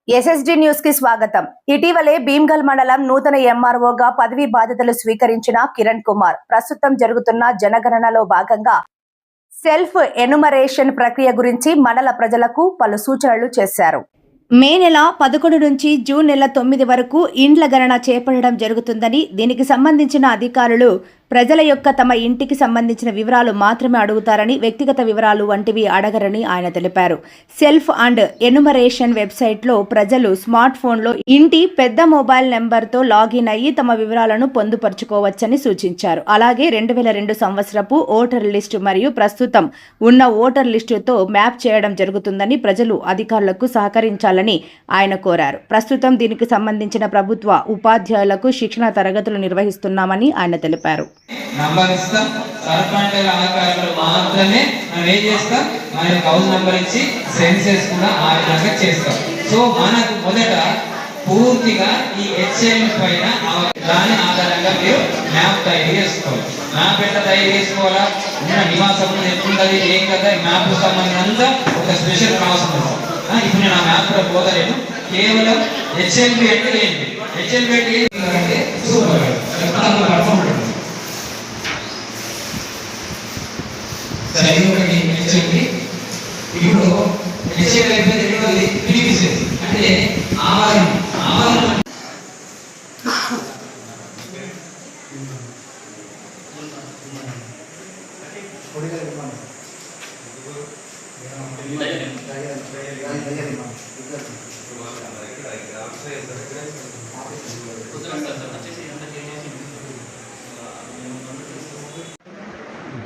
SSD news కి స్వాగతం. ఇటీవలే భీమ్గల్ మండలం నూతన ఎంఆర్ఓగా పదవీ బాధ్యతలు స్వీకరించిన కిరణ్ కుమార్ ప్రస్తుతం జరుగుతున్న జనగణనలో భాగంగా సెల్ఫ్ ఎనుమరేషన్ ప్రక్రియ గురించి మండల ప్రజలకు పలు సూచనలు చేశారు. మే నెల 11 నుంచి జూన్ నెల 9 వరకు ఇండ్ల గణన చేపట్టడం జరుగుతుందని, దీనికి సంబంధించిన అధికారులు ప్రజల యొక్క తమ ఇంటికి సంబంధించిన వివరాలు మాత్రమే అడుగుతారని, వ్యక్తిగత వివరాలు వంటివి అడగరని ఆయన తెలిపారు. సెల్ఫ్ అండ్ ఎనుమరేషన్ వెబ్సైట్లో ప్రజలు స్మార్ట్ ఫోన్లో ఇంటి పెద్ద మొబైల్ నెంబర్తో లాగిన్ అయ్యి తమ వివరాలను పొందుపరుచుకోవచ్చని సూచించారు. అలాగే 2002 సంవత్సరపు ఓటర్ లిస్టు మరియు ప్రస్తుతం ఉన్న ఓటర్ లిస్టుతో మ్యాప్ చేయడం జరుగుతుందని ప్రజలు అధికారులకు సహకరించాలని ఆయన కోరారు. ప్రస్తుతం దీనికి సంబంధించిన ప్రభుత్వ ఉపాధ్యాయులకు శిక్షణ తరగతులు నిర్వహిస్తున్నామని ఆయన తెలిపారు. నంబర్ ఇస్తాం, సర్పంచ్ అధికారులు మాత్రమే మనం ఏం చేస్తాం, మన హౌస్ నంబర్ ఇచ్చి సెన్సెస్ కూడా ఆ విధంగా చేస్తాం. సో మనకు మొదట పూర్తిగా ఈ హెచ్ఎం పైన దాని ఆధారంగా మీరు మ్యాప్ తయారు చేసుకోవాలి. మ్యాప్ ఎట్లా తయారు చేసుకోవాలా, ఉన్న నివాసం ఎట్లుంటుంది, ఏం కదా, మ్యాప్ సంబంధించినంతా ఒక స్పెషల్ ప్రాసెస్ ఉంటుంది. ఇప్పుడు నేను ఆ మ్యాప్ కూడా పోదలేను, కేవలం హెచ్ఎంపి అంటే ఏంటి, హెచ్ఎంపి అంటే సూపర్ ఇప్పుడు హెచ్ఎం అయిపోయింది. రెండవది ప్రీవియస్ అంటే ఆవరణ.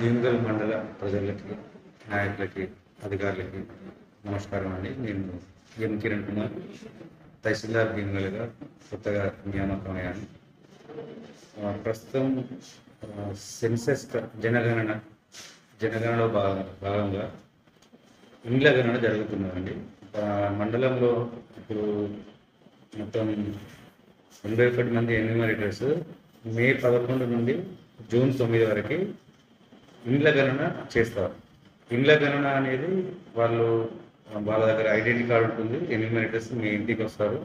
భీమ్గల్ మండల ప్రజలకి, నాయకులకి, అధికారులకి నమస్కారం అండి. నేను ఎం కిరణ్ కుమార్, తహసీల్దార్ భీమ్గల్గా కొత్తగా నియామకమయ్యాను. ప్రస్తుతం సెన్సెస్ జనగణనలో భాగంగా ఇండ్ల గణన జరుగుతున్నదండి. మండలంలో ఇప్పుడు మొత్తం 81 మంది ఎన్యూమరేటర్స్ మే 11 నుండి జూన్ 9 వరకు ఇండ్ల గణన చేస్తారు. ఇండ్ల గణన అనేది వాళ్ళ దగ్గర ఐడెంటిటీ కార్డు ఉంటుంది. ఎన్యూమరేటర్స్ మీ ఇంటికి వస్తారు.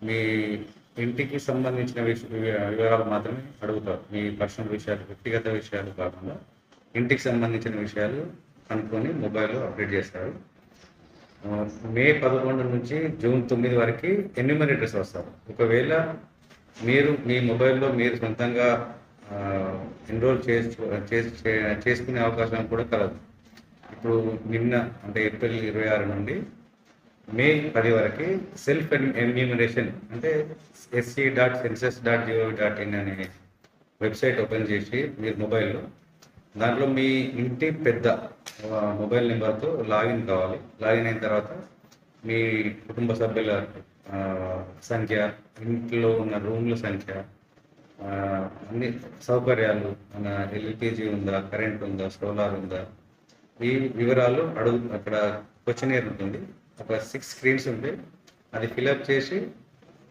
మీ ఇంటికి సంబంధించిన వివరాలు మాత్రమే అడుగుతారు. మీ పర్సనల్ విషయాలు, వ్యక్తిగత విషయాలు కాకుండా ఇంటికి సంబంధించిన విషయాలు కనుక్కొని మొబైల్లో అప్డేట్ చేస్తారు. మే 11 నుంచి జూన్ 9 వరకు ఎన్యూమరేటర్స్ వస్తారు. ఒకవేళ మీరు మీ మొబైల్లో మీరు సొంతంగా ఎన్రోల్ చేసుకునే అవకాశం కూడా కలదు. ఇప్పుడు నిన్న అంటే ఏప్రిల్ 26 నుండి మే 10 వరకు సెల్ఫ్ ఎన్యూమరేషన్ అంటే sc.census.gov.in అనే వెబ్సైట్ ఓపెన్ చేసి మీరు మొబైల్లో దాంట్లో మీ ఇంటి పెద్ద మొబైల్ నెంబర్తో లాగిన్ కావాలి. లాగిన్ అయిన తర్వాత మీ కుటుంబ సభ్యుల సంఖ్య, ఇంట్లో ఉన్న రూమ్ల సంఖ్య, అన్ని సౌకర్యాలు, మన ఎల్పిజి ఉందా, కరెంట్ ఉందా, సోలార్ ఉందా, ఈ వివరాలు అక్కడ క్వశ్చనర్ ఉంటుంది. ఒక 6 స్క్రీన్స్ ఉంటాయి. అది ఫిల్అప్ చేసి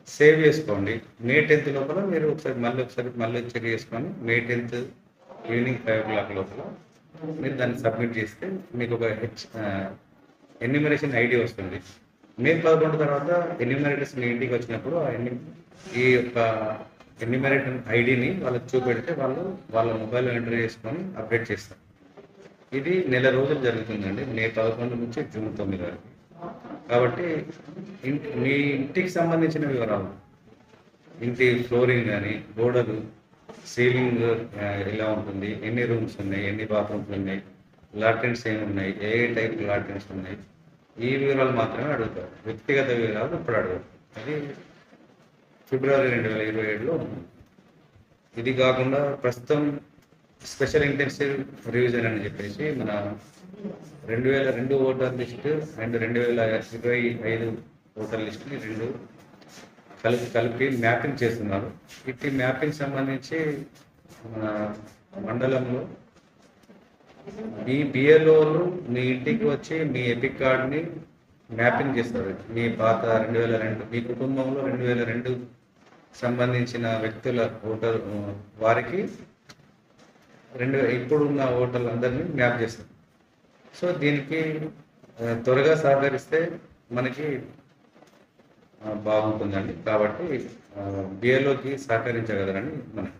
సేవ్ చేసుకోండి. మే 10 లోపల మీరు మళ్ళీ చెక్ చేసుకొని మే 10 ఈవినింగ్ 5 o'clock లోపల మీరు దాన్ని సబ్మిట్ చేస్తే మీకు ఒక ఎన్యూమరేషన్ ఐడి వస్తుంది. మే 11 తర్వాత ఎన్యూమరేటర్స్ మీ ఇంటికి వచ్చినప్పుడు ఈ యొక్క ఎన్యూమరేటర్ ఐడిని వాళ్ళకి చూపెడితే వాళ్ళ మొబైల్లో ఎంటర్ చేసుకొని అప్డేట్ చేస్తారు. ఇది నెల రోజులు జరుగుతుందండి, మే 11 నుంచి జూన్ 9 వరకు. కాబట్టి మీ ఇంటికి సంబంధించిన వివరాలు, ఇంటి ఫ్లోరింగ్ కానీ, గోడలు, సీలింగ్ ఎలా ఉంటుంది, ఎన్ని రూమ్స్ ఉన్నాయి, ఎన్ని బాత్రూమ్స్ ఉన్నాయి, లాట్రిన్స్ ఏమి ఉన్నాయి, ఏ టైప్ లాట్రిన్స్ ఉన్నాయి, ఈ వివరాలు మాత్రమే అడుగుతారు. వ్యక్తిగత వివరాలు ఇప్పుడు అడగరు. అది ఫిబ్రవరి 2027లో ఉంది. ఇది కాకుండా ప్రస్తుతం స్పెషల్ ఇంటెన్సివ్ రివిజన్ అని చెప్పేసి మన 2002 ఓటర్ లిస్టు అండ్ 2025 ఓటర్ లిస్టుని రెండు కలిపి మ్యాపింగ్ చేస్తున్నారు. ఇట్టి మ్యాపింగ్ సంబంధించి మన మండలంలో మీ బిఎల్ఓలు మీ ఇంటికి వచ్చి మీ ఎపిక్ కార్డ్ని మ్యాపింగ్ చేస్తారు. మీ పాత 2002 మీ కుటుంబంలో 2002 సంబంధించిన వ్యక్తుల ఓటర్ వారికి ఇప్పుడున్న ఓటర్లందరినీ మ్యాప్ చేస్తారు. సో దీనికి త్వరగా సహకరిస్తే మనకి బాగుంటుందండి. కాబట్టి బిఏలోకి సహకరించగలరని మనం